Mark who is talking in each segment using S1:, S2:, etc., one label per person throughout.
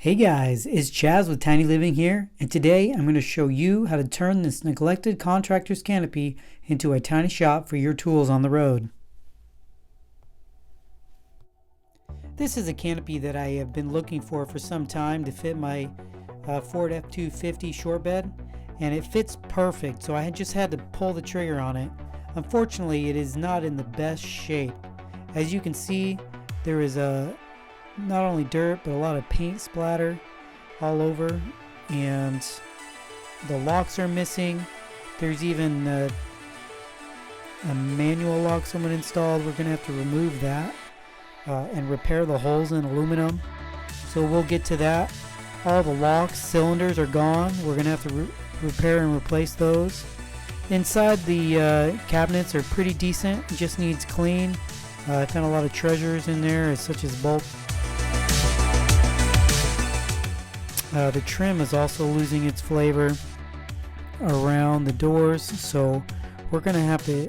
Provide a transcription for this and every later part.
S1: Hey guys, it's Chaz with Tiny Living here, and today I'm going to show you how to turn this neglected contractor's canopy into a tiny shop for your tools on the road. This is a canopy that I have been looking for some time to fit my Ford F-250 short bed, and it fits perfect, so I just had to pull the trigger on it. Unfortunately, it is not in the best shape. As you can see, there is not only dirt but a lot of paint splatter all over, and the locks are missing. There's even a manual lock someone installed. We're gonna have to remove that and repair the holes in aluminum, so we'll get to that. All the locks, cylinders are gone. We're gonna have to repair and replace those. Inside, the cabinets are pretty decent. It just needs clean. I found a lot of treasures in there, such as bulk. The trim is also losing its flavor around the doors, so we're going to have to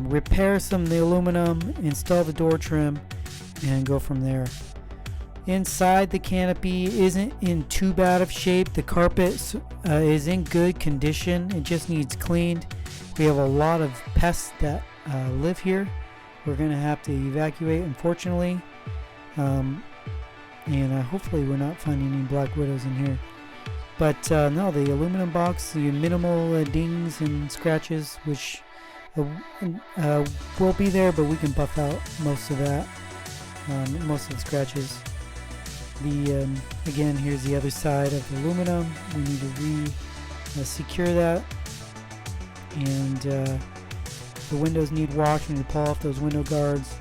S1: repair some of the aluminum, install the door trim, and go from there. Inside, the canopy isn't in too bad of shape. The carpet is in good condition. It just needs cleaned. We have a lot of pests that live here. We're going to have to evacuate, unfortunately. And hopefully we're not finding any black widows in here. But no, the aluminum box, the minimal dings and scratches, which will be there, but we can buff out most of that, most of the scratches. Again, here's the other side of the aluminum. We need to secure that, and the windows need wash. We need to pull off those window guards.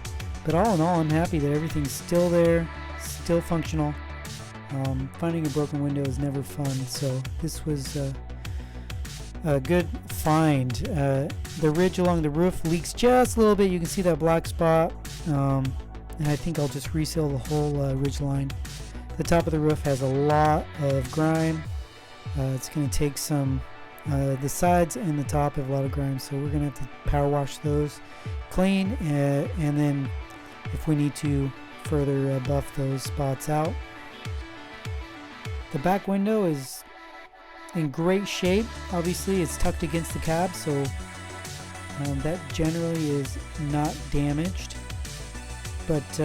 S1: But all in all, I'm happy that everything's still there, still functional. Finding a broken window is never fun, so this was a good find. The ridge along the roof leaks just a little bit. You can see that black spot, and I think I'll just reseal the whole ridge line. The top of the roof has a lot of grime. It's going to take some. The sides and the top have a lot of grime, so we're going to have to power wash those clean, and then if we need to, further buff those spots out. The back window is in great shape. Obviously it's tucked against the cab, so that generally is not damaged, but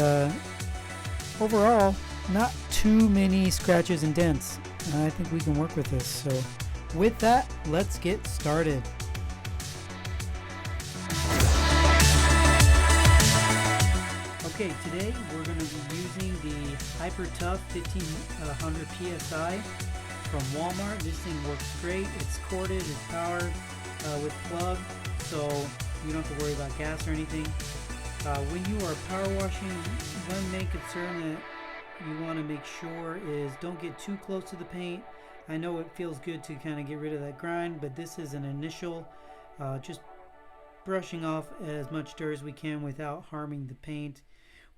S1: overall not too many scratches and dents. I think we can work with this. So with that, let's get started. Okay, today we're going to be using the Hyper Tough 1500 PSI from Walmart. This thing works great. It's corded, it's powered with plug, so you don't have to worry about gas or anything. When you are power washing, one main concern that you want to make sure is don't get too close to the paint. I know it feels good to kind of get rid of that grime, but this is an initial just brushing off as much dirt as we can without harming the paint.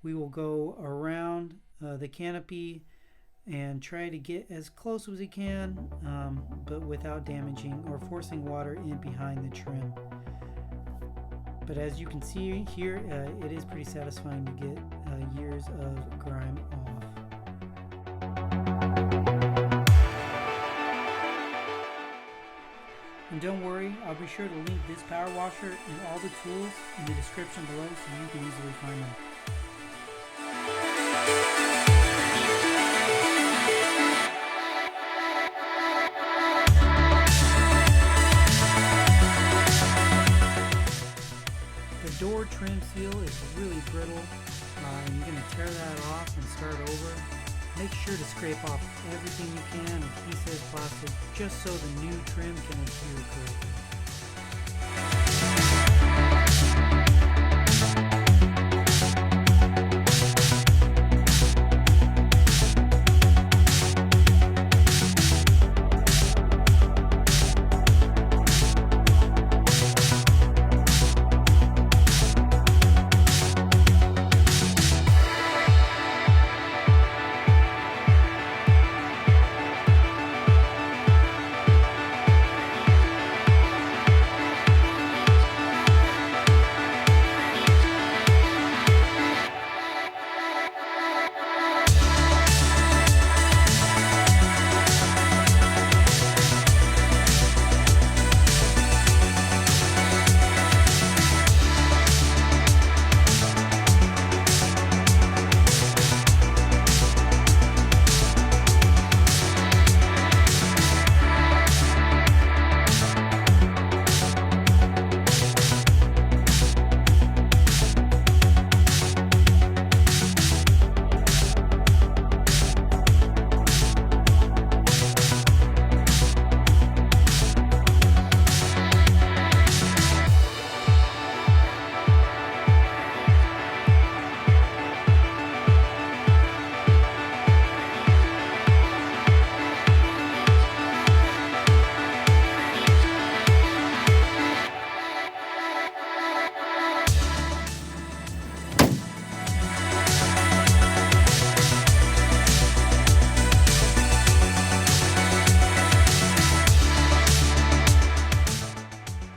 S1: We will go around the canopy and try to get as close as we can, but without damaging or forcing water in behind the trim. But as you can see here, it is pretty satisfying to get years of grime off. And don't worry, I'll be sure to link this power washer and all the tools in the description below so you can easily find them. The door trim seal is really brittle, and you're going to tear that off and start over. Make sure to scrape off everything you can, adhesive, plastic, just so the new trim can adhere correctly.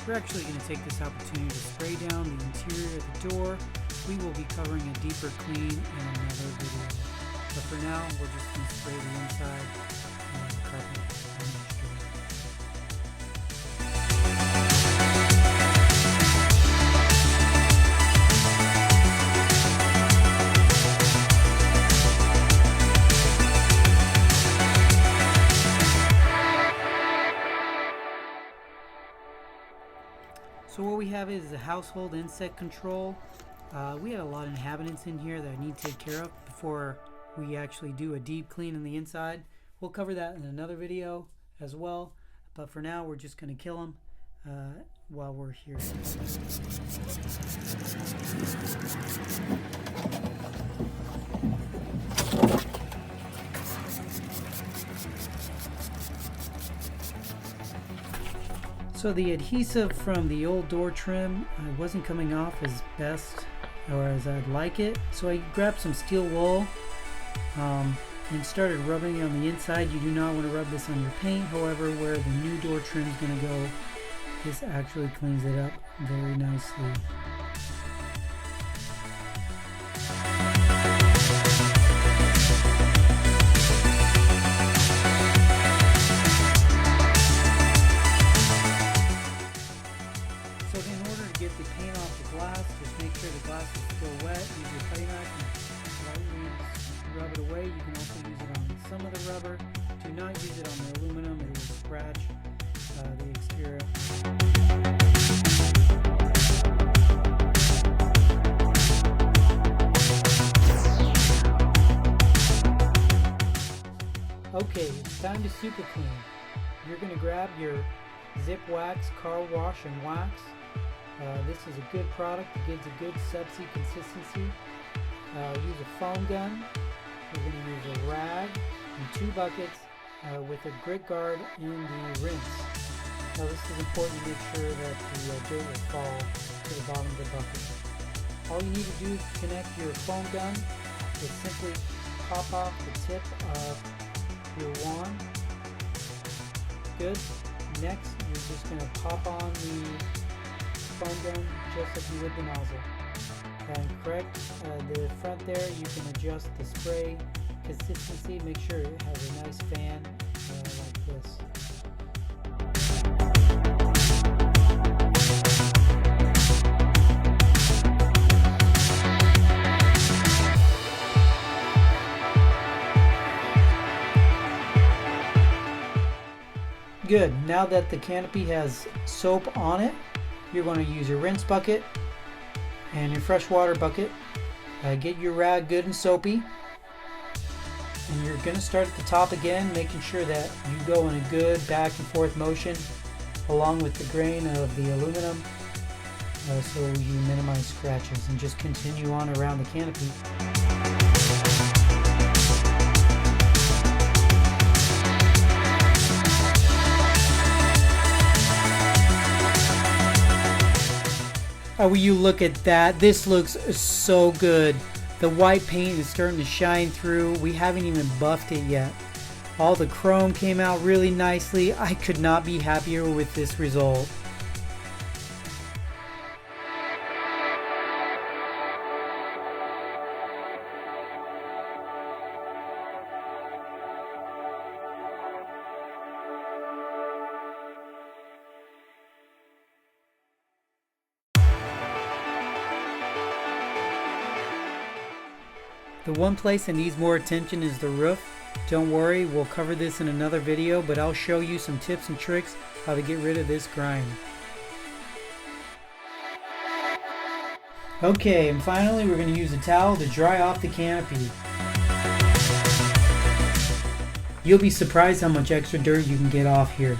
S1: we're actually going to take this opportunity to spray down the interior of the door. We will be covering a deeper clean in another video. But for now, we're just going to spray the inside of the carpet. So what we have is the household insect control. We have a lot of inhabitants in here that I need to take care of before we actually do a deep clean on the inside. We'll cover that in another video as well, but for now we're just going to kill them while we're here. So the adhesive from the old door trim wasn't coming off as best or as I'd like it, so I grabbed some steel wool and started rubbing it on the inside. You do not want to rub this on your paint, however, where the new door trim is going to go, this actually cleans it up very nicely. Get the paint off the glass, just make sure the glass is still wet. Use your putty knife and lightly rub it away. You can also use it on some of the rubber. Do not use it on the aluminum, it will scratch the exterior. Okay, it's time to super clean. You're going to grab your Zip Wax car wash and wax. This is a good product. It gives a good subsea consistency. Use a foam gun. We're going to use a rag and 2 buckets with a grit guard in the rinse. Now this is important to make sure that the dirt will fall to the bottom of the bucket. All you need to do to connect your foam gun is simply pop off the tip of your wand. Good. Next, you're just going to pop on the foam gun just like you would the nozzle. And correct the front there, you can adjust the spray consistency. Make sure it has a nice fan like this. Good. Now that the canopy has soap on it, you're going to use your rinse bucket and your fresh water bucket. Get your rag good and soapy. And you're going to start at the top again, making sure that you go in a good back and forth motion along with the grain of the aluminum so you minimize scratches, and just continue on around the canopy. Will you look at that? This looks so good. The white paint is starting to shine through. We haven't even buffed it yet. All the chrome came out really nicely. I could not be happier with this result. The one place that needs more attention is the roof. Don't worry, we'll cover this in another video, but I'll show you some tips and tricks how to get rid of this grime. Okay, and finally we're going to use a towel to dry off the canopy. You'll be surprised how much extra dirt you can get off here.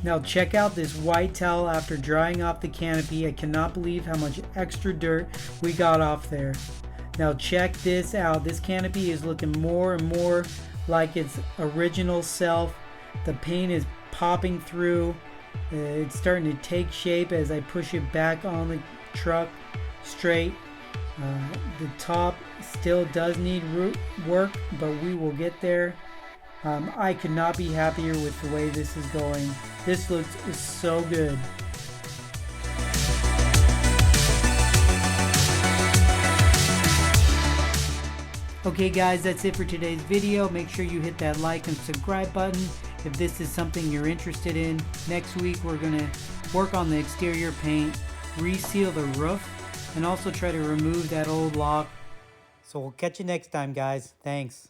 S1: Now check out this white towel after drying off the canopy. I cannot believe how much extra dirt we got off there. Now check this out. This canopy is looking more and more like its original self. The paint is popping through. It's starting to take shape as I push it back on the truck straight. The top still does need work, but we will get there. I could not be happier with the way this is going. This looks so good. Okay guys, that's it for today's video. Make sure you hit that like and subscribe button if this is something you're interested in. Next week we're going to work on the exterior paint, reseal the roof, and also try to remove that old lock. So we'll catch you next time guys. Thanks.